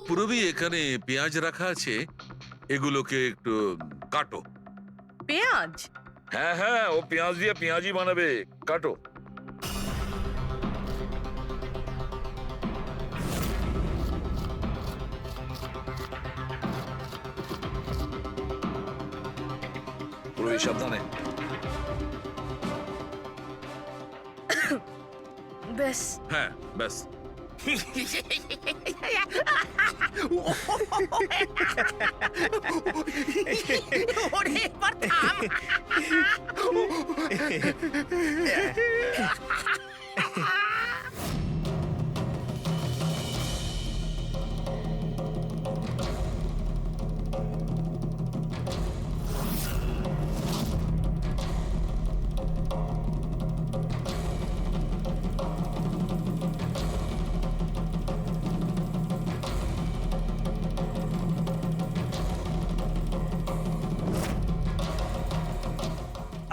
পুরবি এখানে পেঁয়াজ রাখা আছে, এগুলোকে একটু কাটো। পেঁয়াজ? হ্যাঁ হ্যাঁ, ও পেঁয়াজ দিয়ে পেঁয়াজি বানাবে, কাটো। পুরো সাবধানে। বেশ। হ্যাঁ ব্যাস। ওরে এবার থাম।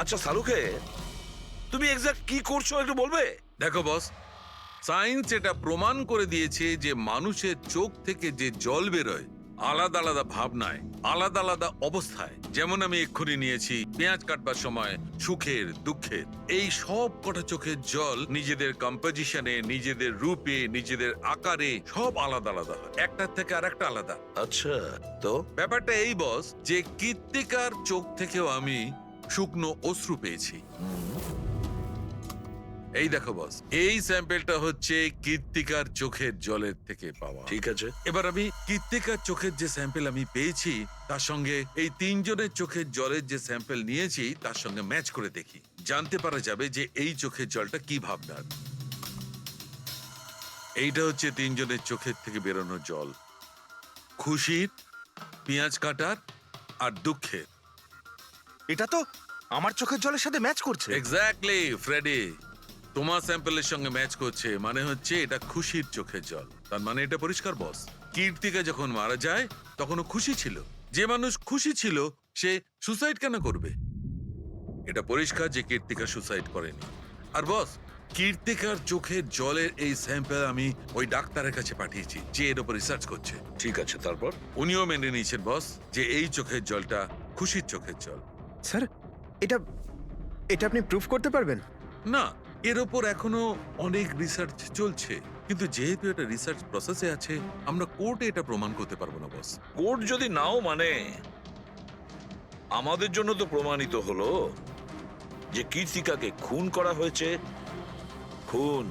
আচ্ছা সালুকে, তুমি এক্সাক্ট কি করছো একটু বলবে? দেখো বস, সায়েন্স এটা প্রমাণ করে দিয়েছে যে মানুষের চোখ থেকে যে জল বেরোয় আলাদা আলাদা ভাবনায়, আলাদা আলাদা অবস্থায়। যেমন আমি এক্ষুনি নিয়েছি পেঁয়াজ কাটবার সময় সুখের, দুঃখের, এই সব কটা চোখের জল নিজেদের কম্পোজিশনে, নিজেদের রূপে, নিজেদের আকারে সব আলাদা আলাদা হয়, একটার থেকে আর একটা আলাদা। আচ্ছা, তো ব্যাপারটা এই বস যে কৃত্তিকার চোখ থেকেও আমি শুকনো অশ্রু পেয়েছি। এই দেখো বস, এই স্যাম্পেলটা হচ্ছে কৃত্তিকার চোখের জলের থেকে পাওয়া। ঠিক আছে, এবার আমি কৃত্তিকার চোখের যে স্যাম্পেল আমি পেয়েছি তার সঙ্গে এই তিনজনের চোখের জলের যে স্যাম্পেল নিয়েছি তার সঙ্গে ম্যাচ করে দেখি, জানতে পারা যাবে যে এই চোখের জলটা কি ভাবনার। এইটা হচ্ছে তিনজনের চোখের থেকে বেরোনো জল, খুশির, পেঁয়াজ কাটার আর দুঃখের। এটা তো আমার চোখের জলের সাথে ম্যাচ করছে। এক্স্যাক্টলি ফ্রেডি, তোমার স্যাম্পেলের সঙ্গে ম্যাচ করছে, মানে হচ্ছে এটা খুশির চোখের জল। তার মানে এটা পরিষ্কার বস, কীর্তিকা যখন মারা যায় তখনও খুশি ছিল। যে মানুষ খুশি ছিল সে সুসাইড কেন করবে? এটা পরিষ্কার যে কীর্তিকা সুসাইড করেনি। আর বস, কীর্তিকার চোখের জলের এই স্যাম্পেল আমি ওই ডাক্তারের কাছে পাঠিয়েছি যে এর উপর রিসার্চ করছে। ঠিক আছে, তারপর? উনিও মেনে নিয়েছেন বস যে এই চোখের জলটা খুশির চোখের জল। স্যার, এটা এটা আপনি প্রুফ করতে পারবেন? না, এর ওপর এখনো অনেক রিসার্চ চলছে, কিন্তু যেহেতু এটা রিসার্চ প্রসেসে আছে আমরা কোর্টে এটা প্রমাণ করতে পারবো না বস। কোর্ট যদি নাও মানে, আমাদের জন্য তো প্রমাণিত হলো যে কীর্তিকাকে খুন করা হয়েছে। খুন।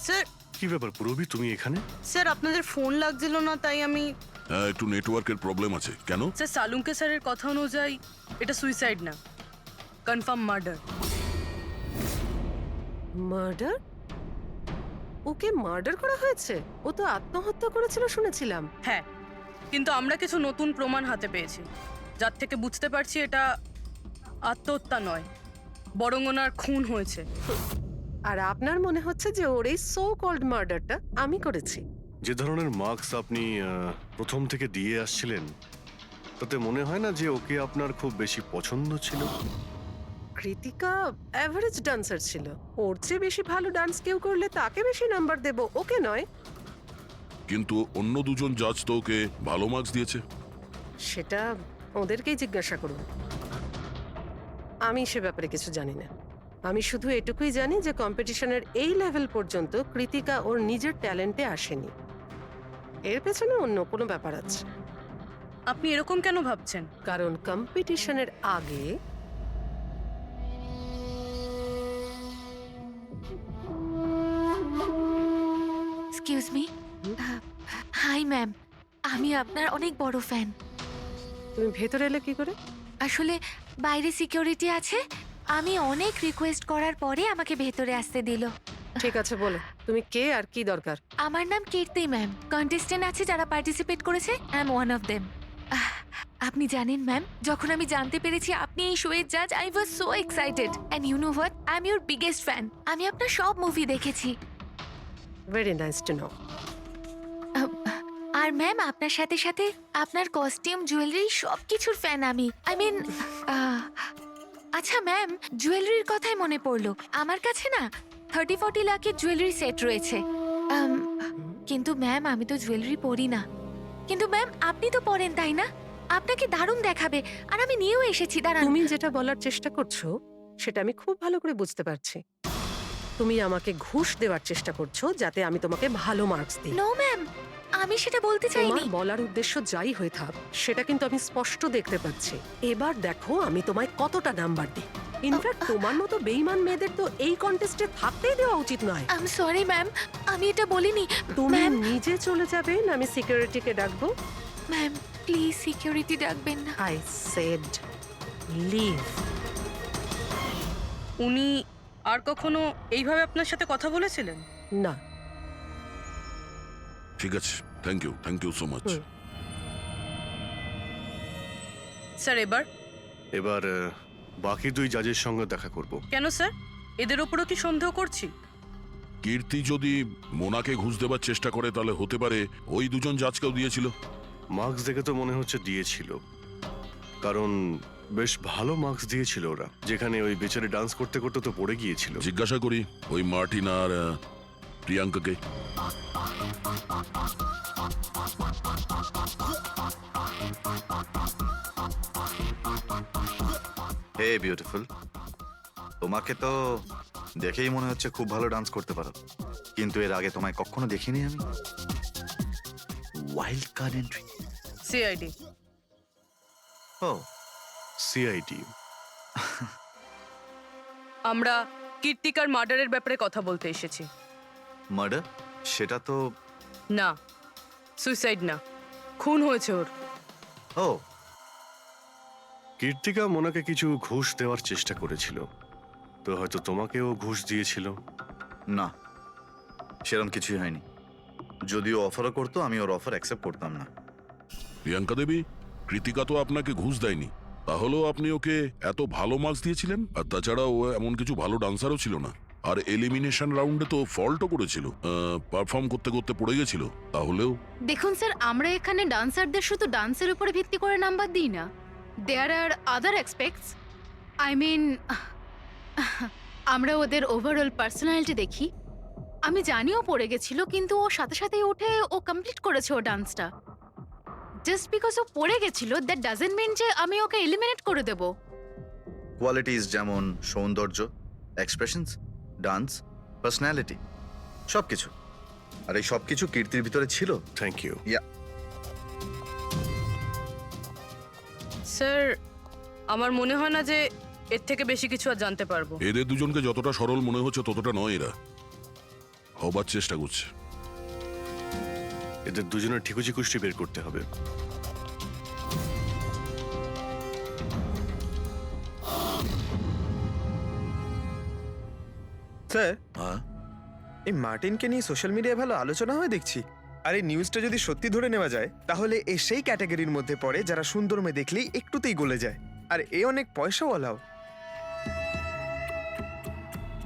স্যার, কি ব্যাপার পুরবি, তুমি এখানে? স্যার আপনাদের ফোন লাগছিল না তাই আমি। হ্যাঁ, একটু নেটওয়ার্কের প্রবলেম আছে। কেন? স্যার সালুঙ্কে স্যারের কথা অনুযায়ী এটা সুইসাইড না, কনফার্ম মার্ডার। মার্ডার? ওকে মার্ডার করা হয়েছে? ও তো আত্মহত্যা করেছিল শুনেছিলাম। হ্যাঁ, কিন্তু আমরা কিছু নতুন প্রমাণ হাতে পেয়েছি যার থেকে বুঝতে পারছি এটা আত্মহত্যা নয়, বরং ওনার খুন হয়েছে। আর আপনার মনে হচ্ছে যে ওর এই সো কল্ড মার্ডারটা আমি করেছি? যে ধরনের মার্কস আপনি প্রথম থেকে দিয়ে আসছিলেন তাতে মনে হয় না যে ওকে আপনার খুব বেশি পছন্দ ছিল। কৃতিকা অ্যাভারেজ ডান্সার ছিল, ওর চেয়ে বেশি ভালো ডান্স কেউ করলে তাকে বেশি নাম্বার দেব, ওকে নয়। কিন্তু অন্য দুজন জাজ তো ওকে ভালো মার্কস দিয়েছে। সেটা ওদেরকেই জিজ্ঞাসা করুন, আমি সে ব্যাপারে কিছু জানি না। আমি শুধু এটুকুই জানি যে কম্পিটিশনের এই লেভেল পর্যন্ত কৃতিকা ওর নিজের ট্যালেন্টে আসেনি, এর পেছনে অন্য কোনো ব্যাপার আছে। আপনি এরকম কেন ভাবছেন? কারণ কম্পিটিশনের আগে এক্সকিউজ মি। হাই ম্যাম, আমি আপনার অনেক বড় ফ্যান। তুমি ভেতরে এলে কি করে? আসলে বাইরে সিকিউরিটি আছে, আমি অনেক রিকোয়েস্ট করার পরে আমাকে ভেতরে আসতে দিল। ঠিক আছে, বলো তুমি কে আর কি দরকার। আমার নাম কীর্তি ম্যাম, কন্টেস্টেন্ট আছে যারা পার্টিসিপেট করেছে, I am one of them. আপনি জানেন ম্যাম, যখন আমি জানতে পেরেছি আপনি এই শোয়ের জাজ, I was so excited. And you know what, I am your biggest fan. আমি আপনার সব মুভি দেখেছি। Very nice to know. আর ম্যাম, আপনার সাথে সাথে আপনার কস্টিউম, জুয়েলারি সব কিছুর ফ্যান আমি। আই মিন, আচ্ছা ম্যাম, জুয়েলারির কথাই মনে পড়লো। আমার কাছে না 30-40 লাখের জুয়েলারি সেট রয়েছে। কিন্তু ম্যাম, আমি তো জুয়েলারি পরি না। কিন্তু ম্যাম, আপনি তো পরেন, তাই না? আপনাকে দারুণ দেখাবে। আর আমি নিয়েও এসেছি, দাঁড়ান। তুমি যেটা বলার চেষ্টা করছো সেটা আমি খুব ভালো করে বুঝতে পারছি। তুমি আমাকে ঘুষ দেওয়ার চেষ্টা করছো যাতে আমি তোমাকে ভালো মার্কস দিই। নো ম্যাম, আমি সেটা বলতে চাইনি। তোমার বলার উদ্দেশ্য যাই হয়ে থাক, সেটা কিন্তু আমি স্পষ্ট দেখতে পাচ্ছি। এবার দেখো আমি তোমায় কতটা নাম্বার দিই। ইনফ্যাক্ট তোমার মতো বেইমান মেয়েদের তো এই কন্টেস্টে থাকতেই দেওয়া উচিত নয়। আই এম সরি ম্যাম, আমি এটা বলিনি। তুমি ম্যাম, নিজে চলে যাবে না আমি সিকিউরিটিকে ডাকবো? ম্যাম প্লিজ সিকিউরিটি ডাকবেন না। I said leave. উনি আর কখনো এইভাবে আপনার সাথে কথা বলেছিলেন? না। ঠিক আছে, থ্যাংক ইউ সো মাচ। হুম। স্যার এবার এবার বাকি দুই জাজের সঙ্গে দেখা করব। কেন স্যার? এদের ওপরও কি সন্দেহ করছি? কীর্তি যদি মোনাকে ঘুষ দেবার চেষ্টা করে তাহলে হতে পারে ওই দুজন জাজকেও দিয়েছিল। মার্কস দেখে তো মনে হচ্ছে দিয়েছিল, কারণ বেশ ভালো মার্কস দিয়েছিল ওরা। যেখানে ওই বেচারে ডান্স করতে করতে তো পড়ে গিয়েছিল। জিজ্ঞাসা করি ওই মার্টিন আর প্রিয়াঙ্কাকে। হে বিউটিফুল, তোমাকে তো দেখেই মনে হচ্ছে খুব ভালো ডান্স করতে পারো, কিন্তু এর আগে তোমায় কখনো দেখিনি আমি। Wild card entry. সিআইডি। ও, সিআইডি। আমরা কীর্তিকার মার্ডারের ব্যাপারে কথা বলতে এসেছি। মার্ডার? সেটা তো। না, সুইসাইড না, খুন হয়েছে ওর। ও, কীর্তিকা মোনাকে কিছু ঘুষ দেওয়ার চেষ্টা করেছিল, তো হয়তো তোমাকেও ঘুষ দিয়েছিল। না, সেরকম কিছুই হয়নি। যদিও অফারও করতো, আমি ওর অফার অ্যাকসেপ্ট করতাম না। প্রিয়াঙ্কা দেবী, কৃতিকা তো আপনাকে ঘুষ দেয়নি, তাহলেও আপনি ওকে এত ভালো মার্কস দিয়েছিলেন। আর তাছাড়া ও এমন কিছু ভালো ডান্সারও ছিল না। আর এলিমিনেশন রাউন্ডে তো ফল্টও করেছিল, পারফর্ম করতে করতে পড়ে গেছিল। তাহলেও দেখুন স্যার, আমরা এখানে ডান্সারদের শুধু ডান্সের উপরে ভিত্তি করে নাম্বার দিই না। দেয়ার আর আদার এক্সপেক্টস। আই মিন, আমরা ওদের ওভারঅল পার্সোনালিটি দেখি। আমি জানিও পড়ে গেছিল, কিন্তু ও সাথে সাথেই উঠে ও কমপ্লিট করেছে ও ডান্সটা। জাস্ট বিকজ ও পড়ে গেছিল, দ্যাট ডাজন্ট মিন যে আমি ওকে এলিমিনেট করে দেব। কোয়ালিটিস যেমন সৌন্দর্য, এক্সপ্রেশনস, ডান্স, পার্সোনালিটি, সবকিছু। আর এই সবকিছু কীর্তির ভিতরে ছিল। Thank you. স্যার, আমার মনে হয় না যে এর থেকে বেশি কিছু আর জানতে পারবো। এদের দুজনকে যতটা সরল মনে হচ্ছে ততটা নয়। এরা হবার চেষ্টা করছে। এদের দুজনের ঠিকুজি কুষ্টি বের করতে হবে। স্যার, হ্যাঁ, এই মার্টিনকে নিয়ে সোশ্যাল মিডিয়ায় ভালো আলোচনা হয় দেখছি। আর এই নিউজটা যদি সত্যি ধরে নেওয়া যায়, তাহলে এ সেই ক্যাটাগরির মধ্যে পড়ে যারা সুন্দর মেয়ে দেখলেই একটুতেই গলে যায়। আর এ অনেক পয়সাওয়ালাও।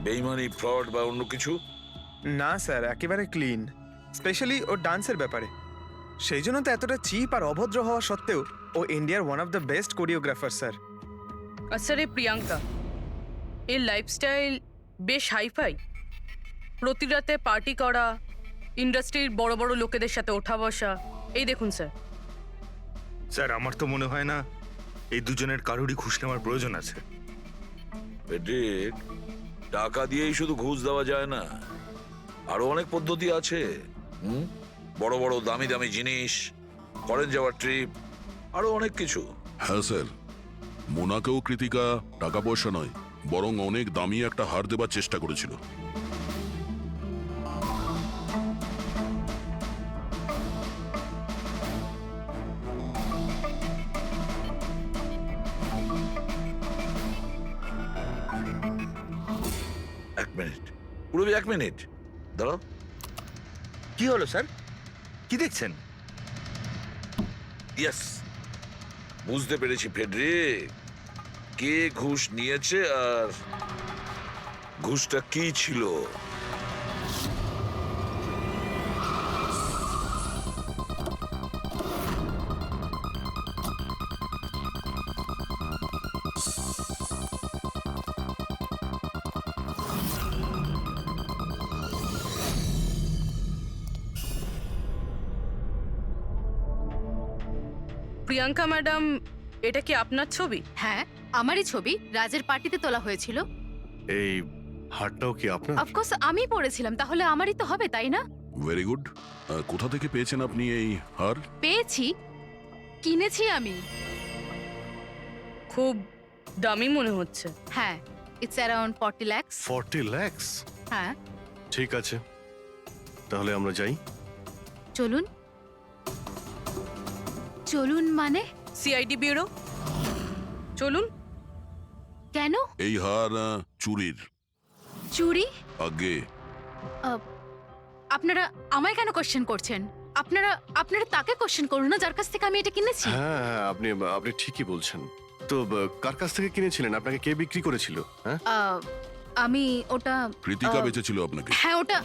বেইমানি, ফ্রড বা অন্য কিছু? না স্যার, একেবারে ক্লিন। স্পেশালি ওর ডান্সের ব্যাপারে। সেই জন্য তো এতটা চিপ আর অভদ্র হওয়া সত্ত্বেও ও ইন্ডিয়ার one of the best choreographer sir. আর স্যার, এই প্রিয়াঙ্কা, এর লাইফস্টাইল বেশ হাইফাই। প্রতি রাতে পার্টি করা, ইন্ডাস্ট্রির বড় বড় লোকেদের সাথে ওঠা বসা। এই দেখুন স্যার। স্যার, আমার তো মনে হয় না এই দুজনের কারোরই ঘুষ নেওয়ার প্রয়োজন আছে। পেট্রিক, টাকা দিয়েই শুধু ঘুষ দেওয়া যায় না, আরো অনেক পদ্ধতি আছে। বড় বড় দামি দামি জিনিস, ফরেন যাওয়ার ট্রিপ, আরো অনেক কিছু। হ্যাঁ স্যার, মোনাকেও কৃতিকা টাকা পয়সা নয় বরং অনেক দামি একটা হার দেবার চেষ্টা করেছিল। এক মিনিট, পুরো 1 মিনিট দাঁড়াও। কি হলো স্যার? কি দেখছেন? ইয়েস, বুঝতে পেরেছি ফেডরিক, কে ঘুষ নিয়েছে আর ঘুষটা কি ছিল। প্রিয়াঙ্কা ম্যাডাম, এটা কি আপনার ছবি? হ্যাঁ, আমারই ছবি, রাজের পার্টিতে তোলা হয়েছিল। এই হারটাও কি আপনার? অফকোর্স আমি পড়েছিলাম, তাহলে আমারই তো হবে, তাই না? Very good. কোথা থেকে পেয়েছেন আপনি এই হার? পেয়েছি, কিনেছি আমি। খুব দামি মনে হচ্ছে। হ্যাঁ, ইটস অ্যারাউন্ড 40 lakhs। 40 lakhs? হ্যাঁ। ঠিক আছে, তাহলে আমরা যাই। চলুন। চলুন মানে? সিআইডি ব্যুরো চলুন। কেন? এই হার চুরির। চুরি? আগে আপনারা আমায় কেন কোশ্চেন করছেন? আপনারা আপনারা তাকে কোশ্চেন করুন না যার কাছ থেকে আমি এটা কিনেছি। হ্যাঁ হ্যাঁ, আপনি আপনি ঠিকই বলছেন। তো কার কাছ থেকে কিনেছিলেন? আপনাকে কে বিক্রি করেছিল? হ্যাঁ, আমি ওটা কৃতিকা বেচেছিল আপনাকে। হ্যাঁ, ওটা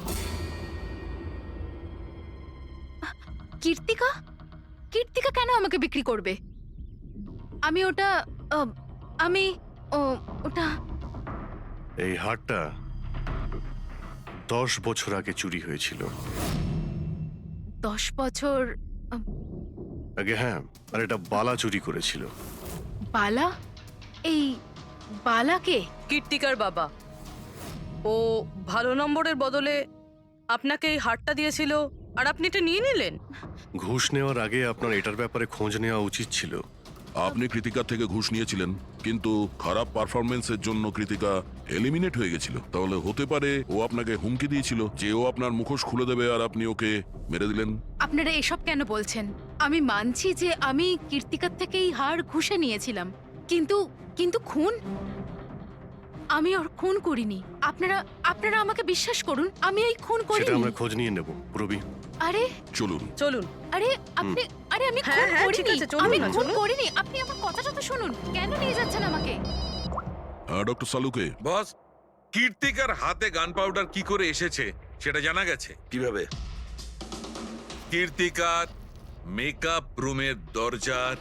কীর্তিকা। কীর্তিকা কেন আমাকে বিক্রি করবে? আমি ওটা আমি ওটা এই হারটা 10 বছর আগে চুরি হয়েছিল। 10 বছর আগে? হ্যাঁ, আর এটা বালা চুরি করেছিল। বালা? এই বালাকে? কীর্তিকার বাবা। ও ভালো নম্বরের বদলে আপনাকে এই হারটা দিয়েছিল আর আপনি এটা নিয়ে নিলেন। ঘুষ নেওয়ার আগে আপনার এটার ব্যাপারে খোঁজ নেওয়া উচিত ছিল। আপনি কৃতিকার থেকে ঘুষ নিয়েছিলেন, কিন্তু খারাপ পারফরমেন্সের জন্য কৃতিকা এলিমিনেট হয়ে গেছিল। তাহলে হতে পারে ও আপনাকে হুমকি দিয়েছিল যে ও আপনার মুখোশ খুলে দেবে আর আপনি ওকে মেরে দিলেন। আপনারা এসব কেন বলছেন? আমি মানছি যে আমি কীর্তিকার থেকে এই হার ঘুষে নিয়েছিলাম, কিন্তু কিন্তু খুন? আমি ওর খুন করিনি। আপনারা আপনারা আমাকে বিশ্বাস করুন, আমি এই খুন সেটা করিনি। আমরা খোঁজ নিয়ে নেব, পুরবি। আরে চলুন। চলুন। আরে আপনি আরে আমি হ্যাঁ, খুন হ্যাঁ, ঠিক করিনি। আছে, চলুন আমি না, খুন চলুন। করিনি। আপনি আমার কথাটা তো শুনুন। কেন নিয়ে যাচ্ছেন আমাকে? ডক্টর সালুকে, বস, কীর্তিকার হাতে গান পাউডার কি করে এসেছে সেটা জানা গেছে। কিভাবে? কীর্তিকার মেকআপ রুমের দরজার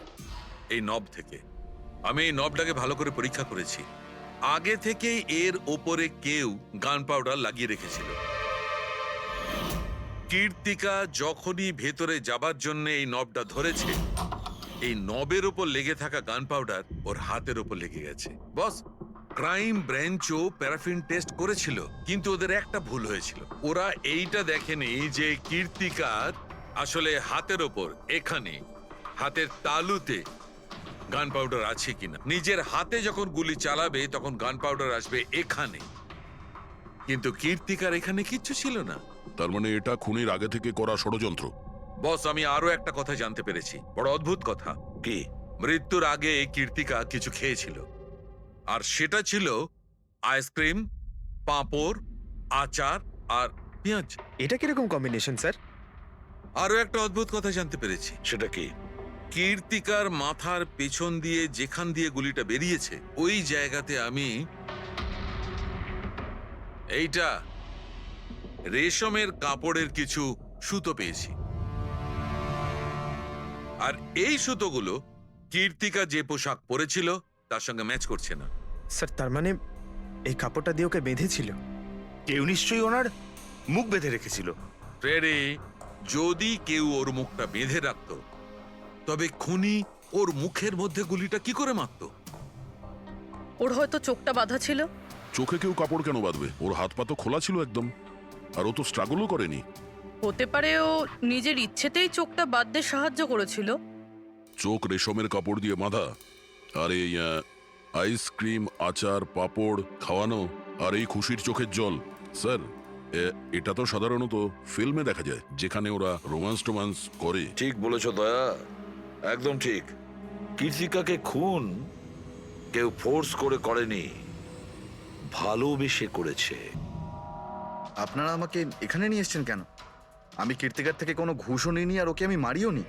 এই নব থেকে। আমি এই নবটাকে ভালো করে পরীক্ষা করেছি। আগে থেকেই এর ওপরে কেউ গান পাউডার লাগিয়ে রেখেছিল। কীর্তিকা যখনই ভেতরে যাবার জন্য এই নবটা ধরেছে, এই নবের ওপর লেগে থাকা গান পাউডার ওর হাতের ওপর লেগে গেছে। বস, ক্রাইম ব্রাঞ্চও প্যারাফিন টেস্ট করেছিল, কিন্তু ওদের একটা ভুল হয়েছিল। ওরা এইটা দেখেনি যে কীর্তিকার আসলে হাতের ওপর এখানে হাতের তালুতে গান পাউডার আছে কিনা। নিজের হাতে যখন গুলি চালাবে তখন গান পাউডার আসবে এখানে, কিন্তু কীর্তিকার এখানে কিচ্ছু ছিল না। তার মানে এটা খুনের আগে থেকে করা ষড়যন্ত্র। বস, আমি আরো একটা কথা জানতে পেরেছি, বড় অদ্ভুত কথা। কি? মৃত্যুর আগে কীর্তিকা কিছু খেয়েছিল, আর সেটা ছিল আইসক্রিম, পাঁপড়, আচার আর পেঁয়াজ। এটা কিরকম কম্বিনেশন স্যার? আরো একটা অদ্ভুত কথা জানতে পেরেছি। সেটা কি? কীর্তিকার মাথার পেছন দিয়ে যেখান দিয়ে গুলিটা বেরিয়েছে ওই জায়গাতে আমি এইটা রেশমের কাপড়ের কিছু সুতো পেয়েছি, আর এই সুতোগুলো কীর্তিকা যে পোশাক পরেছিল তার সঙ্গে ম্যাচ করছে না। স্যার, তার মানে এই কাপড়টা দিয়ে ওকে বেঁধেছিল? কেউ নিশ্চয়ই ওনার মুখ বেঁধে রেখেছিল। ফ্রেডি, যদি কেউ ওর মুখটা বেঁধে রাখতো তবে খুনি ওর মুখের মধ্যে গুলিটা কি করে মারতো? ওর হয়তো চোখটা বাঁধা ছিল। চোখে কেউ কাপড় কেন বাঁধবে? ওর হাত পা তো খোলা ছিল একদম, আর ও তো স্ট্রাগলও করেনি। হতে পারে ও নিজের ইচ্ছেতেই চোখটা বাঁধতে সাহায্য করেছিল। চোখ রেশমের কাপড় দিয়ে বাঁধা, আর এই আইসক্রিম, আচার, পাঁপড় খাওয়ানো, আর এই খুশির চোখের জল। স্যার, এটা তো সাধারণত ফিল্মে দেখা যায়, যেখানে ওরা রোমান্স টোমান্স করে। ঠিক বলেছ দয়া, একদম ঠিক। কীর্তিকাকে খুন কেউ ফোর্স করে করেনি, ভালোবেসে করেছে। আপনারা আমাকে এখানে নিয়ে এসেছেন কেন? আমি কীর্তিকার থেকে কোনো ঘুষও নিইনি আর ওকে আমি মারিও নি।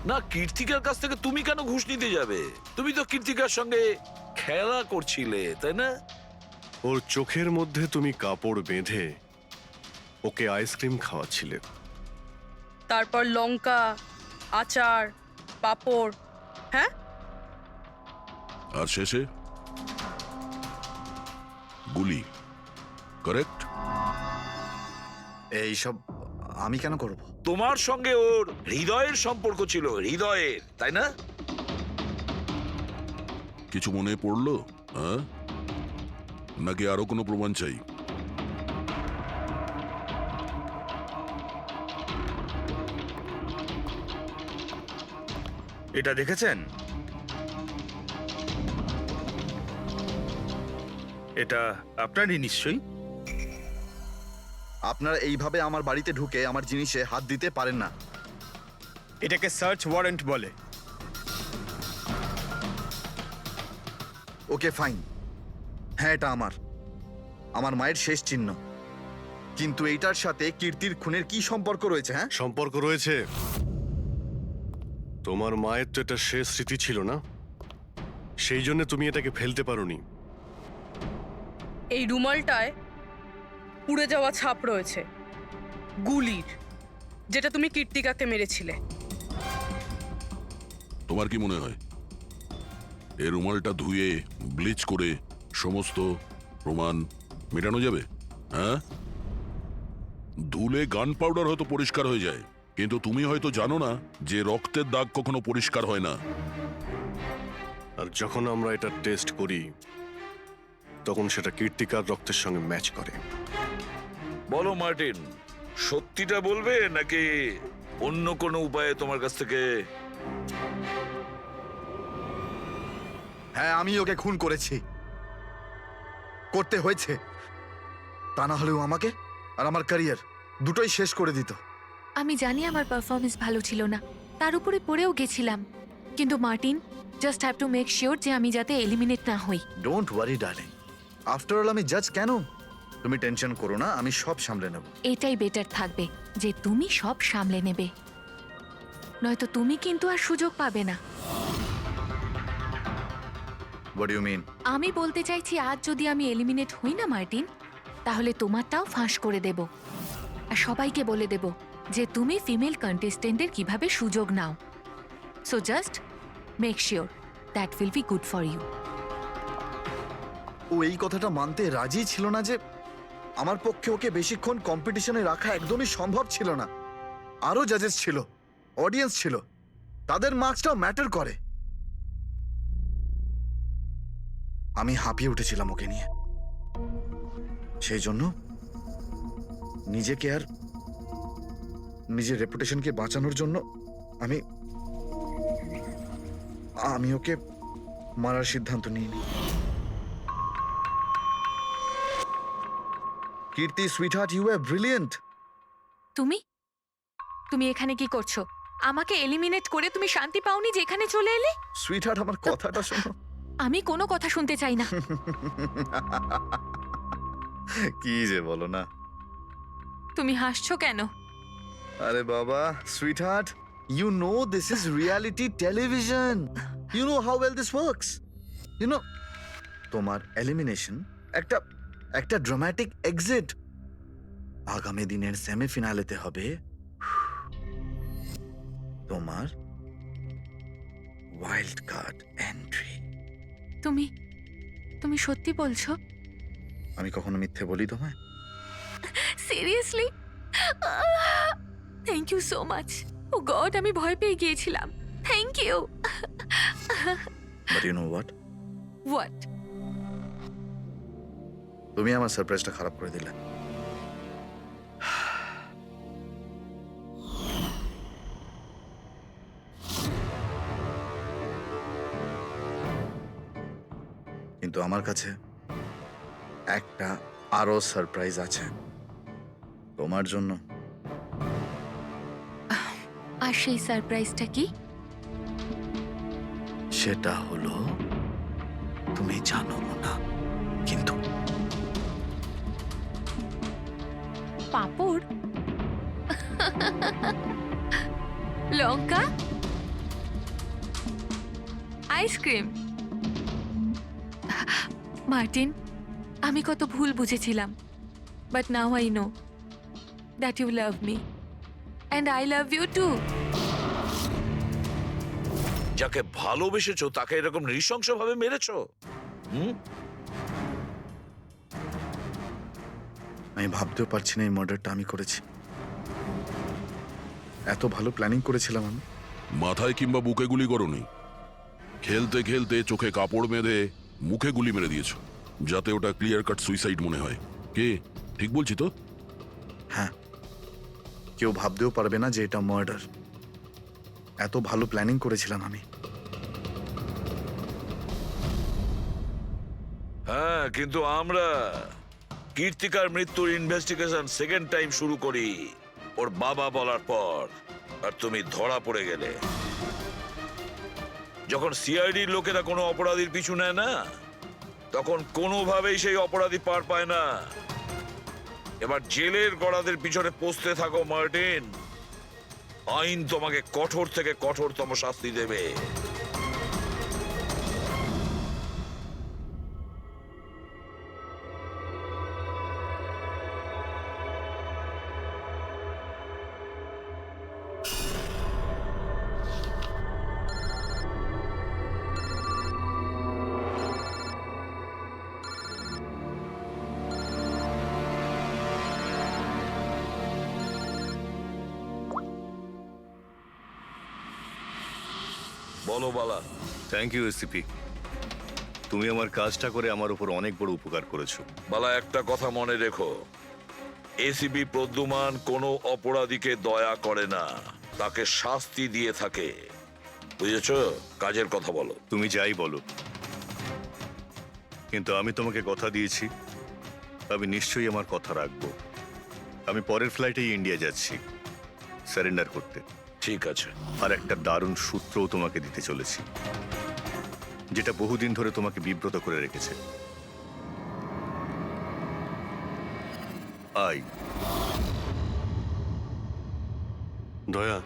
না, কীর্তিকার কাছ থেকে তুমি কেন ঘুষ নিতে যাবে? তুমি তো কীর্তিকার সঙ্গে খেলা করছিলে, তাই না? ওর চোখের মধ্যে তুমি কাপড় বেঁধে ওকে আইসক্রিম খাওয়াচ্ছিলে। তারপর লঙ্কা, আচার, পাঁপড়। হ্যাঁ, আর শেষে গুলি, কারেক্ট? এইসব আমি কেন করব? তোমার সঙ্গে ওর হৃদয়ের সম্পর্ক ছিল, হৃদয়ের, তাই না? কিছু মনে পড়লো? হ্যাঁ, নাকি আরো কোনো প্রমাণ চাই? এটা দেখেছেন? এটা আপনারই নিশ্চয়ই। আপনারা এইভাবে আমার বাড়িতে ঢুকে আমার জিনিসে হাত দিতে পারেন না। এটাকে সার্চ ওয়ারেন্ট বলে। ওকে ফাইন, হ্যাঁ এটা আমার মায়ের শেষ চিহ্ন। কিন্তু এইটার সাথে কীর্তির খুনের কি সম্পর্ক রয়েছে? হ্যাঁ, সম্পর্ক রয়েছে। তোমার মায়ের তো এটা শেষ স্মৃতি ছিল না, সেই জন্য তুমি এটাকে ফেলতে পারোনি। এই রুমালটায় পুড়ে যাওয়া ছাপ রয়েছে গুলির, যেটা তুমি কীর্তিকাকে মেরেছিলে। তোমার কি মনে হয় এই রুমালটা ধুয়ে ব্লিচ করে সমস্ত প্রমাণ মেটানো যাবে? হ্যাঁ, ধুলে গান পাউডার হয়তো পরিষ্কার হয়ে যায়, কিন্তু তুমি হয়তো জানো না যে রক্তের দাগ কখনো পরিষ্কার হয় না। আর যখন আমরা এটা টেস্ট করি তখন সেটা কীর্তিকার রক্তের সঙ্গে ম্যাচ করে। বলো মার্টিন, সত্যিটা বলবে নাকি অন্য কোনো উপায়ে তোমার কাছ থেকে? হ্যাঁ আমি ওকে খুন করেছি, করতে হয়েছে। তা না হলেও আমাকে আর আমার ক্যারিয়ার দুটোই শেষ করে দিত। আমি জানি আমার পারফরমেন্স ভালো ছিল না, তার উপরে পড়েও গেছিলাম, কিন্তু Martin, just have to make sure যে আমি যাতে এলিমিনেট না হই। Don't worry darling, after all আমি জাজ কেন? তুমি টেনশন করো না, আমি সব সামলে নেব। এটাই বেটার থাকবে যে তুমি সব সামলে নেবে, নয়তো তুমি কিন্তু আর সুযোগ পাবে না। What you mean? আমি বলতে চাইছি, আজ যদি আমি এলিমিনেট হই না মার্টিন, তাহলে তোমারটাও ফাঁস করে দেব আর সবাইকে বলে দেব যে তুমি ফিমেল কন্টেস্টেন্টের কিভাবে সুযোগ নাও। So just make sure that will be good for you. ও এই কথাটা মানতে রাজি ছিল না যে আমার পক্ষে ওকে বেশিক্ষণ কম্পিটিশনে রাখা একদমই সম্ভব ছিল না। আরো জাজেস ছিল, অডিয়েন্স ছিল, তাদের মার্কসটাও ম্যাটার করে। আমি হাঁপিয়ে উঠেছিলাম ওকে নিয়ে, সেই জন্য নিজেকে আর নিজের রেপুটেশনকে বাঁচানোর জন্য আমি ওকে মারার সিদ্ধান্ত নিইনি। কীর্তি সুইটহার্ট, ইউ আর ব্রিলিয়েন্ট। তুমি তুমি এখানে কি করছো? আমাকে এলিমিনেট করে তুমি শান্তি পাওনি যে এখানে চলে এলে? সুইটহার্ট, আমার কথাটা শোনো। আমি কোনো কথা শুনতে চাই না। কি যে বলো না। তুমি হাসছো কেন? আরে বাবা sweetheart, you know this is reality television. You know how well this works. You know, তোমার এলিমিনেশন একটা ড্রামাটিক এক্সিট। আগামী দিনের সেমিফিনালেতে হবে তোমার ওয়াইল্ড কার্ড এন্ট্রি। তুমি সত্যি বলছো? আমি কখনো মিথ্যে বলি তোমায়? Seriously? Thank you so much. Oh God, আমি ভয় পেয়ে গিয়েছিলাম। Thank you. But you know what? What? তুমি আমার সারপ্রাইজটা খারাপ করে দিলে। কিন্তু আমার কাছে একটা আরো সারপ্রাইজ আছে তোমার জন্য। আর সেই সারপ্রাইজটা কি? সেটা হলো তুমি জানো না, কিন্তু পাপড়? লঙ্কা, আইসক্রিম। মার্টিন, আমি কত ভুল বুঝেছিলাম, but now I know that you love me and I love you too. যাকে ভালোবেসেছো তাকে এরকম নৃশংসভাবে মেরেছো? আমি ভাবতেও পারছি না এই মার্ডারটা আমি করেছি। এত ভালো প্ল্যানিং করেছিলাম আমি। মাথায় কিংবা বুকে গুলি করনি, খেলতে খেলতে চোখে কাপড় বেঁধে মুখে গুলি মেরে দিয়েছো, যাতে ওটা ক্লিয়ার কাট সুইসাইড মনে হয়। কে ঠিক বলছি তো? হ্যাঁ, কেউ ভাবতেও পারবে না যে এটা মার্ডার। এত ভালো প্ল্যানিং করেছিলাম আমি। হ্যাঁ, কিন্তু আমরা কীর্তিকার মৃত্যুর ইনভেস্টিগেশন সেকেন্ড টাইম শুরু করি ওর বাবা বলার পর, আর তুমি ধরা পড়ে গেলে। যখন সিআইডির লোকেরা কোনো অপরাধীর পিছু নেয় না, তখন কোনোভাবেই সেই অপরাধী পার পায় না। এবার জেলের গড়াদের পিছনে পৌঁছতে থাকো মার্টিন। আইন তোমাকে কঠোর থেকে কঠোরতম শাস্তি দেবে। বলো বালা। থ্যাংক ইউ এসিপি, তুমি আমার কাজটা করে আমার উপর অনেক বড় উপকার করেছো। বালা, একটা কথা মনে রেখো, এসিবি প্রদ্যুমান কোনো অপরাধীকে দয়া করে না, তাকে শাস্তি দিয়ে থাকে। বুঝেছো? কাজের কথা বলো। তুমি যাই বলো, কিন্তু আমি তোমাকে কথা দিয়েছি, আমি নিশ্চয়ই আমার কথা রাখবো। আমি পরের ফ্লাইটেই ইন্ডিয়া যাচ্ছি সারেন্ডার করতে। ঠিক আছে। আর একটা দারুণ সূত্রও তোমাকে দিতে চলেছি, যেটা বহুদিন ধরে তোমাকে বিব্রত করে রেখেছে। আই দয়া,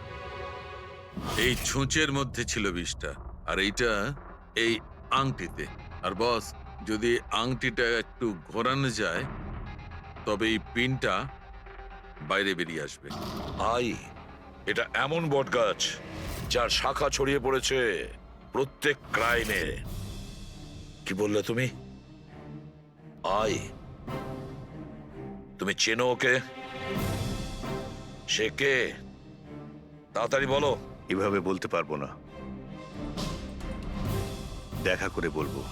এই ছুঁচের মধ্যে ছিল বিষটা, আর এইটা এই আংটিতে। আর বস, যদি আংটিটা একটু ঘোরানো যায়, তবে এই পিনটা বাইরে বেরিয়ে আসবে। আই, এটা এমন বটগাছ যার শাখা ছড়িয়ে পড়েছে প্রত্যেক ক্রাইমে। কি বললে তুমি? আই, তুমি চেনো ওকে? সে কে? তাড়াতাড়ি বলো। এভাবে বলতে পারবো না, দেখা করে বলবো।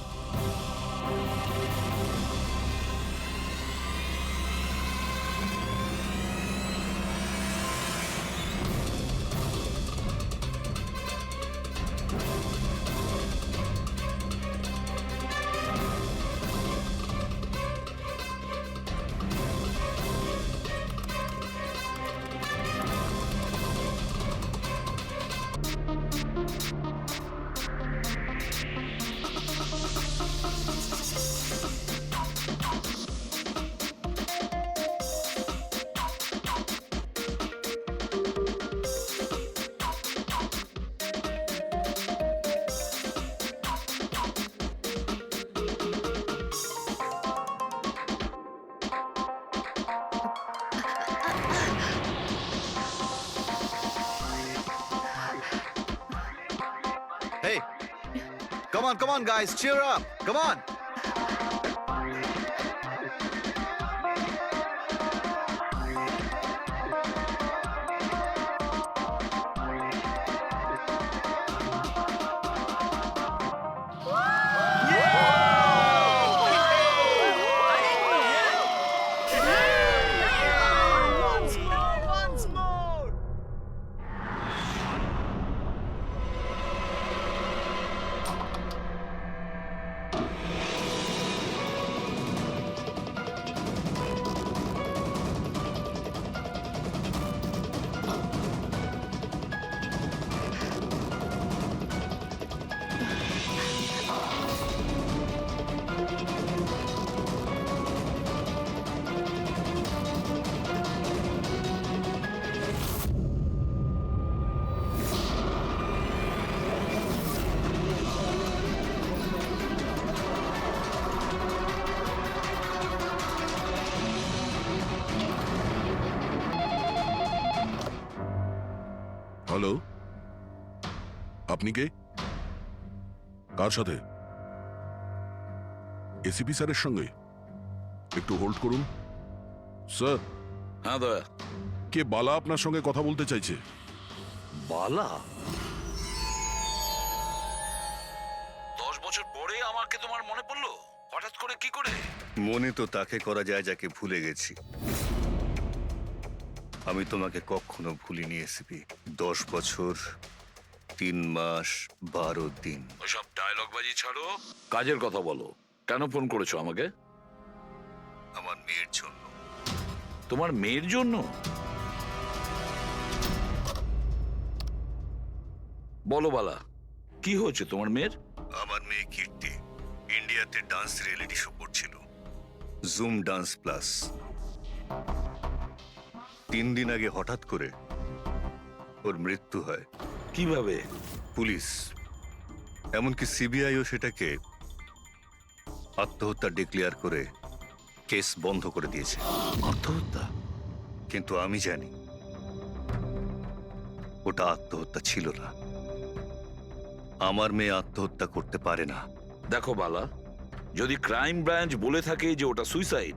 Hey, come on, guys, cheer up. Come on. Hello, আপনি কে? কার সাথে? এসিপি স্যারের সঙ্গে? একটু হোল্ড করুন স্যার। হ্যাঁ দয়া। কে বালা আপনার সঙ্গে কথা বলতে চাইছে। বালা? 10 বছর পরে আমাকে তোমার মনে পড়লো হঠাৎ করে, কি করে? মনে তো তাকে করা যায় যাকে ভুলে গেছি। আমি তোমাকে কখনো ভুলিনি এসিপি। 10 বছর 3 মাস 12 দিন। ওইসব ডায়লগ বাজি ছাড়ো, কাজের কথা বলো। কেন ফোন করেছো আমাকে? আমার মেয়ের জন্য। তোমার মেয়ের জন্য? বলো বালা, কি হয়েছে তোমার মেয়ের? আমার মেয়ে কীর্তি ইন্ডিয়াতে ডান্স রিয়েলিটি শো করছিল, জুম ডান্স প্লাস। 3 দিন আগে হঠাৎ করে ওর মৃত্যু হয়। কিভাবে? পুলিশ, এমনকি সিবিআইও সেটাকে আত্মহত্যা ডিক্লেয়ার করে কেস বন্ধ করে দিয়েছে। আত্মহত্যা? কিন্তু আমি জানি ওটা আত্মহত্যা ছিল না। আমার মেয়ে আত্মহত্যা করতে পারে না। দেখো বালা, যদি ক্রাইম ব্রাঞ্চ বলে থাকে যে ওটা সুইসাইড,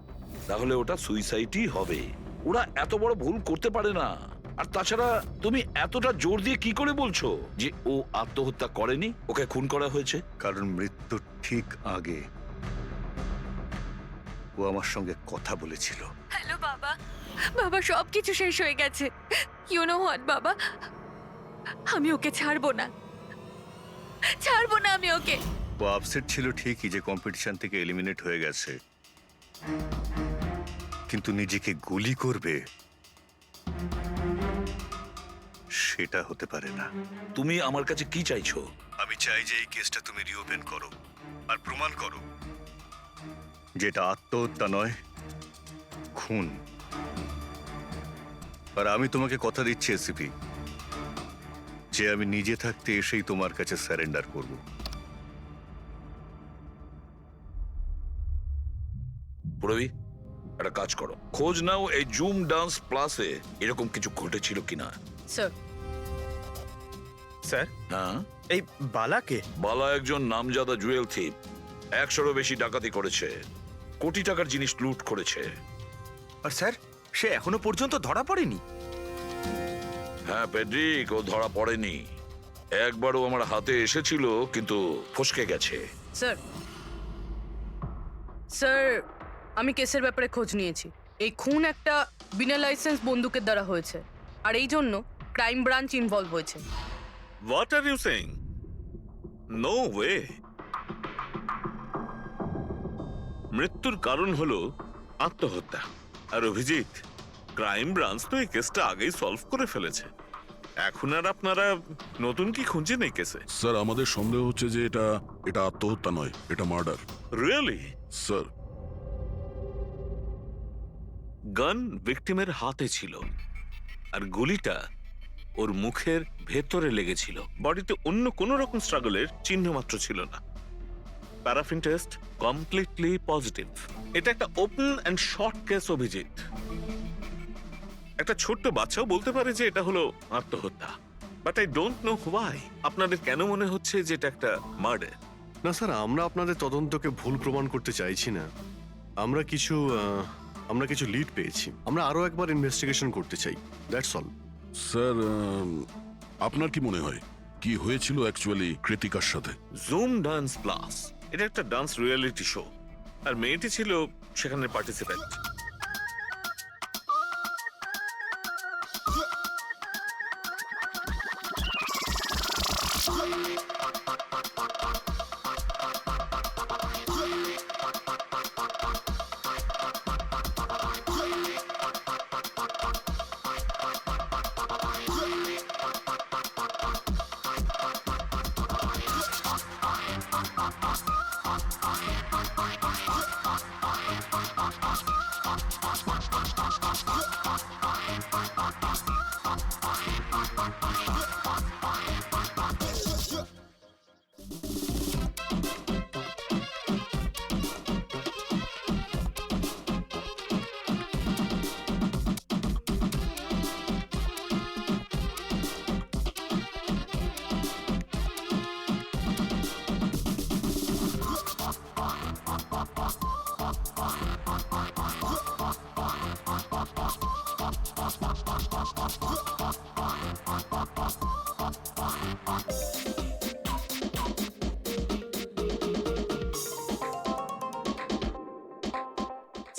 তাহলে ওটা সুইসাইডই হবে। ওরা এত বড় ভুল করতে পারে না। আর তাছাড়া তুমি এতটা জোর দিয়ে কি করে বলছো যে ও আত্মহত্যা করেনি, ওকে খুন করা হয়েছে? কারণ মৃত্যুর ঠিক আগে ও আমার সঙ্গে কথা বলেছিল। হ্যালো বাবা, বাবা সবকিছু শেষ হয়ে গেছে। ইউ নো হোয়াট বাবা, আমি ওকে ছাড়বো না, ছাড়বো না আমি ওকে। ও আপসেট ছিল ঠিকই যে কম্পিটিশন থেকে এলিমিনেট হয়ে গেছে, কিন্তু নিজেকে গুলি করবে সেটা হতে পারে না। তুমি আমার কাছে কি চাইছো? আমি চাই যে এই কেসটা তুমি রিওপেন করো আর প্রমাণ করো যেটা আত্মহত্যা নয়, খুন। আর আমি তোমাকে কথা দিচ্ছি এসিপি, যে আমি নিজে থাকতে এসেই তোমার কাছে সারেন্ডার করব। পুরবি, একটা কাজ করো, খোঁজ নাও এই জুম ডান্স প্লাসে এরকম কিছু ঘটেছিল কিনা। স্যার, স্যার, হ্যাঁ, এই বালাকে? বালা একজন নামজাদা জুয়েল থিপ। 100-এরও বেশি ডাকাতি করেছে, কোটি টাকার জিনিস লুট করেছে। আর স্যার, সে এখনো পর্যন্ত ধরা পড়েনি? হ্যাঁ পেড্রিক, ও ধরা পড়েনি। একবারও আমার হাতে এসেছিল, কিন্তু ফসকে গেছে। স্যার, স্যার, আমি কেসের ব্যাপারে খোঁজ নিয়েছি। এই খুন একটা বিনা লাইসেন্স বন্দুকের দ্বারা হয়েছে, আর এই জন্য ক্রাইম ব্রাঞ্চ ইনভলভ হয়েছে। What are you saying? No way. মৃত্যুর কারণ হলো আত্মহত্যা। আর অভিজিৎ, ক্রাইম ব্রাঞ্চ তো এই কেসটা আগেই সলভ করে ফেলেছে। এখন আর আপনারা নতুন কি খুঁজছেন এই কেসে? স্যার, আমাদের সন্দেহ হচ্ছে যে এটা আত্মহত্যা নয়, এটা মার্ডার। রিয়েলি? স্যার, গান ভিকটিমের হাতে ছিল, আর গুলিটা ওর মুখের ভেতরে লেগেছিল। বডিতে অন্য কোনো রকম স্ট্রাগলের চিহ্ন মাত্র ছিল না। Paraffin test completely positive. এটা একটা open and short case Abhijit. একটা ছোট্ট বাচ্চাও বলতে পারে যে এটা হলো আত্মহত্যা। But I don't know why আপনাদের কেন মনে হচ্ছে যে এটা একটা মার্ডার? না স্যার, আমরা আপনাদের তদন্তকে ভুল প্রমাণ করতে চাইছি না। আমরা কিছু লিড পেয়েছি, আমরা আরো একবার ইনভেস্টিগেশন করতে চাই, দ্যাটস অল। স্যার, আপনার কি মনে হয় কি হয়েছিল অ্যাকচুয়ালি কৃতিকার সাথে? জুম ডান্স প্লাস এটা একটা ডান্স রিয়েলিটি শো, আর মেয়েটি ছিল সেখানে পার্টিসিপেন্ট।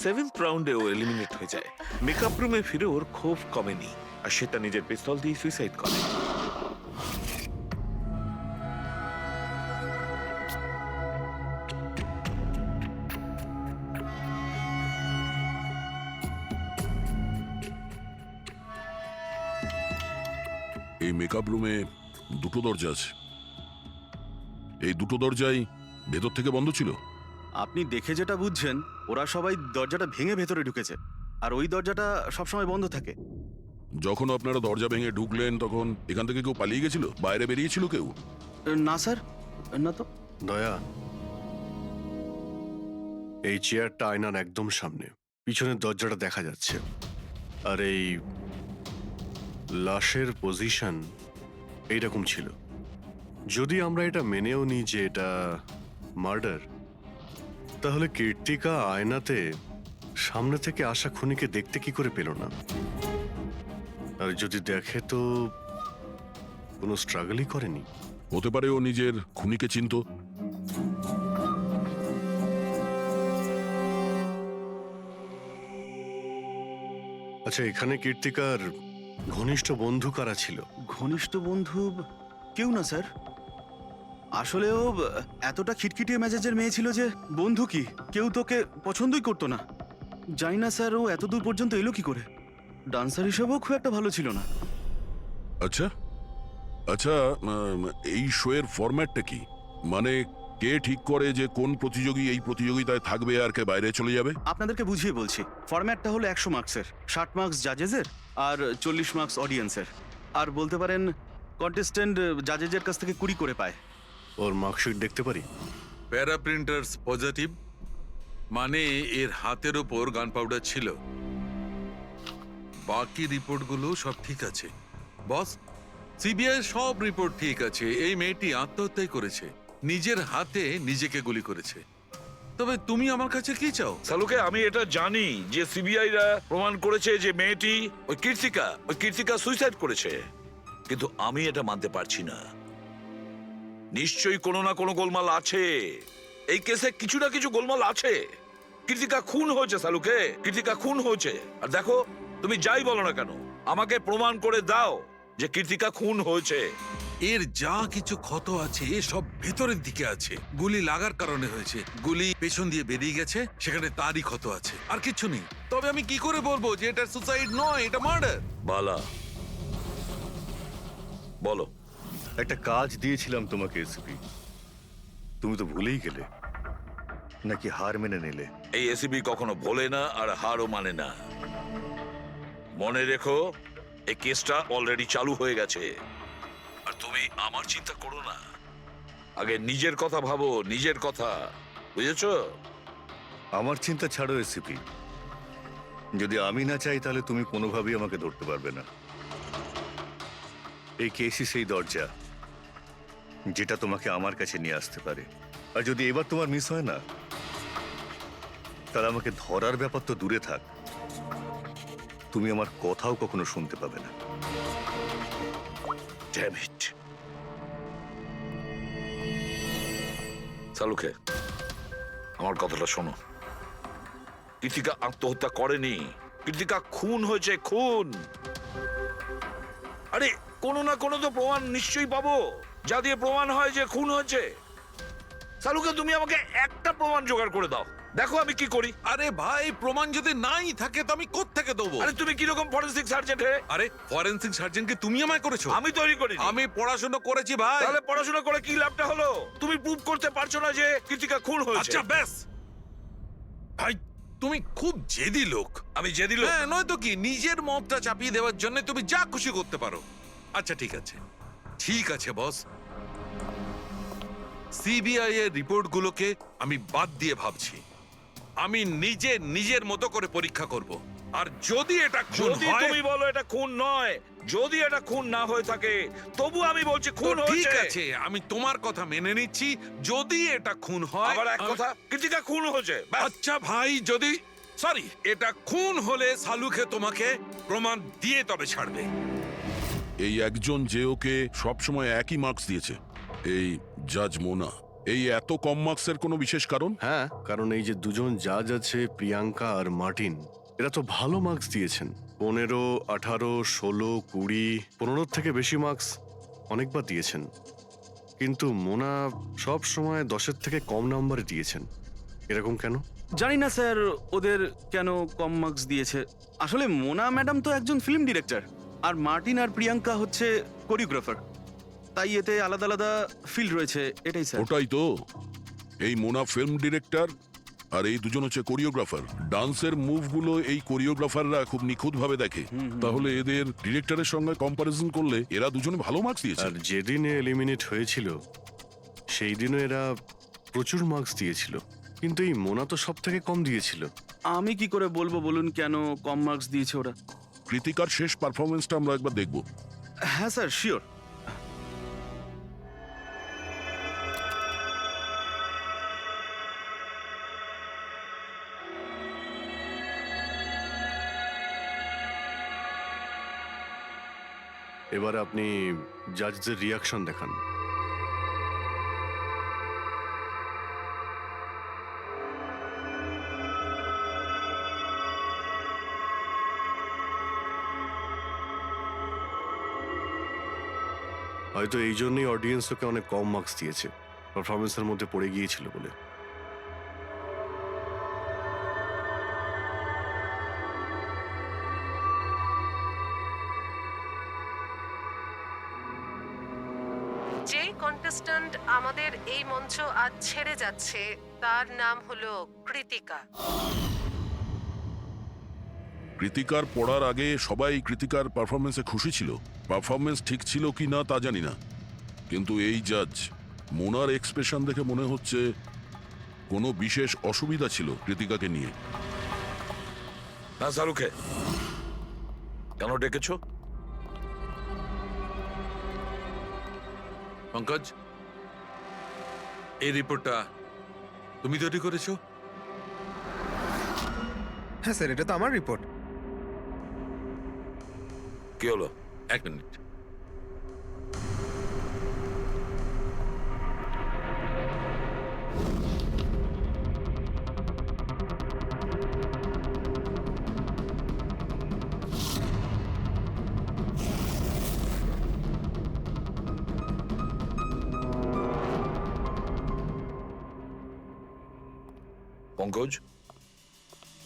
7th রাউন্ডে ও এলিমিনেট হয়ে যায়। মেকআপ রুমে ফিরে ওর ক্ষোভ কমেনি আর সে তার নিজের পিস্তল দিয়ে সুইসাইড করে। এই মেকআপ রুমে দুটো দরজা আছে, এই দুটো দরজাই ভেতর থেকে বন্ধ ছিল। আপনি দেখে যেটা বুঝছেন, ওরা সবাই দরজাটা ভেঙে ভেতরে ঢুকেছে, আর ওই দরজাটা সবসময় বন্ধ থাকে। যখন আপনারা দরজা ভেঙে ঢুকলেন তখন এখান থেকে কেউ পালিয়ে গেছিল, বাইরে বেরিয়েছিল কেউ? না স্যার, না তো। দয়া, এই চেয়ারটা আয়নার একদম সামনে, পিছনের দরজাটা দেখা যাচ্ছে, আর এই লাশের পজিশন এইরকম ছিল। যদি আমরা এটা মেনেও নিই যে এটা মার্ডার, তাহলে কীর্তিকা আয়নাতে সামনে থেকে আসা খুনিকে দেখতে কি করে পেল না? আর যদি দেখে তো কোনো স্ট্রাগলই করেনি। হতে পারে ও নিজের খুনিকে চিনতো। আচ্ছা, এখানে কীর্তিকার ঘনিষ্ঠ বন্ধু কারা ছিল? ঘনিষ্ঠ বন্ধু কেউ না স্যার। আসলে ও এতটা খিটখিটিয়ে মেজাজের মেয়ে ছিল যে বন্ধু কি, কেউ তোকে পছন্দই করতো না। জানি না স্যার ও এত দূর পর্যন্ত এলো কি করে। ডান্সার হিসেবেও খুব একটা ভালো ছিল না। আচ্ছা আচ্ছা, এই শোয়ের ফরম্যাটটা কি? মানে কে ঠিক করে যে কোন প্রতিযোগী এই প্রতিযোগিতায় থাকবে আর কে বাইরে চলে যাবে? আপনাদেরকে বুঝিয়ে বলছি। ফরম্যাটটা হলো 100 মার্কসের, 60 মার্কস জাজেসের আর 40 মার্কস অডিয়েন্সের। আর বলতে পারেন কন্টেস্ট্যান্ট জাজেসের কাছ থেকে 20 করে পায়। ওর মার্কশিট দেখতে পারি? প্যারা প্রিন্টার্স পজিটিভ, মানে এর হাতের ওপর গান পাউডার ছিল। বাকি রিপোর্টগুলো সব ঠিক আছে বস। সিবিআই সব রিপোর্ট ঠিক আছে। এই মেয়েটি আত্মহত্যাই করেছে, নিজের হাতে নিজেকে গুলি করেছে। তবে তুমি আমার কাছে কি চাও? সালুকে, আমি এটা জানি যে সিবিআইরা প্রমাণ করেছে যে মেয়েটি ওই কীর্তিকা সুইসাইড করেছে, কিন্তু আমি এটা মানতে পারছি না। নিশ্চয়ই কোনো না কোনো গোলমাল আছে এই কেসে, কিছু না কিছু গোলমাল আছে। কীর্তিকা খুন হয়েছে সালুকে, কীর্তিকা খুন হয়েছে। আর দেখো, তুমি যাই বলো না কেন, আমাকে প্রমাণ করে দাও যে কীর্তিকা খুন হয়েছে। এর যা কিছু ক্ষত আছে সব ভেতরের দিকে আছে, গুলি লাগার কারণে হয়েছে। গুলি পেছন দিয়ে বেরিয়ে গেছে, সেখানে তারই ক্ষত আছে, আর কিছু নেই। তবে আমি কি করে বলবো যে এটা সুসাইড নয়, এটা মার্ডার? বালা, বলো। একটা কাজ দিয়েছিলাম তোমাকে এসিপি, তুমি তো ভুলেই গেলে, নাকি হার মেনে নিলে? এই এসিবি কখনো ভোলে না আর হারও মানে না। মনে রেখো, এই কেসটা অলরেডি চালু হয়ে গেছে। আর তুমি আমার চিন্তা করো না, আগে নিজের কথা ভাবো, নিজের কথা, বুঝেছো? আমার চিন্তা ছাড়ো এসিপি, যদি আমি না চাই তাহলে তুমি কোনোভাবেই আমাকে ধরতে পারবে না। এই কেসই সেই দরজা যেটা তোমাকে আমার কাছে নিয়ে আসতে পারে। আর যদি এবার তোমার মিস হয় না, তাহলে আমাকে ধরার ব্যাপার তো দূরে থাক, তুমি আমার কথাও কখনো শুনতে পাবে না। Damn it. সালুকে, আমার কথাটা শোনো। কীর্তিকা আত্মহত্যা করেনি, কীর্তিকা খুন হয়েছে, খুন। আরে কোনো না কোনো তো প্রমাণ নিশ্চয়ই পাবো, যা দিয়ে প্রমাণ হয় যে খুন হয়েছে। সালুকে, তুমি আমাকে একটা প্রমাণ জোগাড় করে দাও, দেখো আমি কি করি। আরে ভাই, প্রমাণ যদি নাই থাকে তো আমি কোত্থেকে দেবো? আরে তুমি কিরকম ফরেনসিক সার্জন হে? আরে ফরেনসিক সার্জনকে তুমি আমায় করেছো? আমি তৈরি করি। আমি পড়াশোনা করেছি ভাই। তাহলে পড়াশোনা করে কি লাভটা হলো? তুমি প্রুভ করতে পারছো না যে কীর্তিকা খুন হয়েছে। আচ্ছা ব্যাস ভাই, তুমি খুব জেদি লোক। আমি জেদি লোক? হ্যাঁ, নয়তো কি, নিজের মতটা চাপিয়ে দেওয়ার জন্য তুমি যা খুশি করতে পারো। আচ্ছা ঠিক আছে, ঠিক আছে বস। সিবিআই এর রিপোর্টগুলোকে আমি বাদ দিয়ে ভাবছি। আমি নিজের মতো করে পরীক্ষা করব। আর যদি এটা খুন যদি হয়, তুমি বলো এটা খুন নয়, যদি এটা খুন না হয়ে থাকে, তবু আমি বলছি খুন তো ঠিক হয়েছে। আছে, আমি তোমার কথা মেনে নিচ্ছি। যদি এটা খুন হয়, আবার এক কথা, কীর্তিকা খুন হয়েছে। ব্যাস। আচ্ছা ভাই, যদি সরি এটা খুন হলে সালুকে তোমাকে প্রমাণ দিয়ে তবে ছাড়বে। এই একজন যে ওকে সবসময় একই মার্কস দিয়েছে, এই জাজ মোনা, এই এত কম মার্কসের কোনো বিশেষ কারণ? হ্যাঁ, কারণ এই যে দুজন জাজ আছে, প্রিয়াঙ্কা আর মার্টিন, এরা তো ভালো মার্কস দিয়েছেন। 15, 18, 16, 20, 15 থেকে বেশি মার্কস অনেকবার দিয়েছেন। কিন্তু মোনা সব সময় 10-এর থেকে কম নাম্বার দিয়েছেন। এরকম কেন? জানি না স্যার ওদের কেন কম মার্কস দিয়েছে। আসলে মোনা ম্যাডাম তো একজন ফিল্ম ডিরেক্টর, আর মার্টিন আর প্রিয়াঙ্কা হচ্ছে কোরিওগ্রাফার, তাই এতে আলাদা আলাদা ফিল্ড রয়েছে, এটাই স্যার। ওটাই তো, এই মোনা ফিল্ম ডিরেক্টর আর এই দুজন হচ্ছে কোরিওগ্রাফার। ডান্সের মুভগুলো এই কোরিওগ্রাফাররা খুব নিখুঁতভাবে দেখে। তাহলে এদের ডিরেক্টরের সঙ্গে কম্পারিজন করলে এরা দুজনে ভালো মার্কস দিয়েছে। আর যেদিনে এলিমিনেট হয়েছিল সেই দিনও এরা প্রচুর মার্কস দিয়েছিল, কিন্তু এই মোনা তো সব থেকে কম দিয়েছিল। আমি কি করে বলবো বলুন কেন কম মার্কস দিয়েছে ওরা? কৃতিকার শেষ পারফরমেন্সটা আমরা একবার দেখব। হ্যাঁ স্যার, শিওর। এবার আপনি জাজদের রিয়াকশন দেখান। হয়তো এই জন্যই অডিয়েন্স ওকে অনেক কম মার্কস দিয়েছে, পারফরমেন্সের মধ্যে পড়ে গিয়েছিল বলে। যে কন্টেস্ট্যান্ট আমাদের এই মঞ্চ আজ ছেড়ে যাচ্ছে তার নাম হলো কৃতিকা। কৃতিকার পড়ার আগে সবাই কৃতিকার পারফরমেন্সে খুশি ছিল। পারফরমেন্স ঠিক ছিল কি না তা জানি না, কিন্তু এই জাজ মোনার এক্সপ্রেশন দেখে মনে হচ্ছে কোনো বিশেষ অসুবিধা ছিল কৃতিকাকে নিয়ে। না শাহরুখে, কেন ডেকেছো? পঙ্কজ, এই রিপোর্টটা তুমি তৈরি করেছো? হ্যাঁ স্যার, এটা তো আমার রিপোর্ট। কি হলো? এক মিনিট। পঙ্কজ,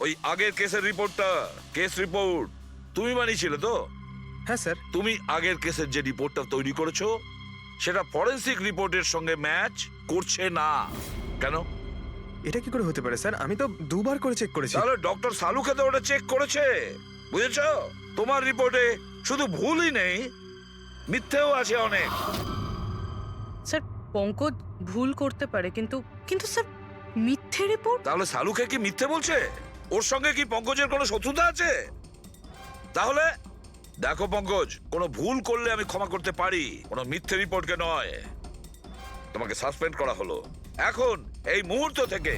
ওই আগের কেসের রিপোর্টটা, কেস রিপোর্ট তুমি বানিয়েছিলে তো? হ্যাঁ স্যার। তুমি আগের কেসের যে রিপোর্টটা তৈরি করেছো সেটা ফরেনসিক রিপোর্টের সঙ্গে ম্যাচ করছে না কেন? এটা কি করে হতে পারে স্যার? আমি তো 2 বার করে চেক করেছি। তাহলে ডক্টর সালুকে তো ওটা চেক করেছে, বুঝেছো? তোমার রিপোর্টে শুধু ভুলই নেই, মিথ্যেও আছে অনেক। স্যার, পঙ্কজ ভুল করতে পারে, কিন্তু কিন্তু স্যার মিথ্যে রিপোর্ট? তাহলে সালুকে কি মিথ্যে বলছে? ওর সঙ্গে কি পঙ্কজের কোনো শত্রুতা আছে? তাহলে দেখো পঙ্কজ, কোনো ভুল করলে আমি ক্ষমা করতে পারি, কোনো মিথ্যে রিপোর্টকে নয়। তোমাকে সাসপেন্ড করা হলো। এখন এই মুহূর্ত থেকে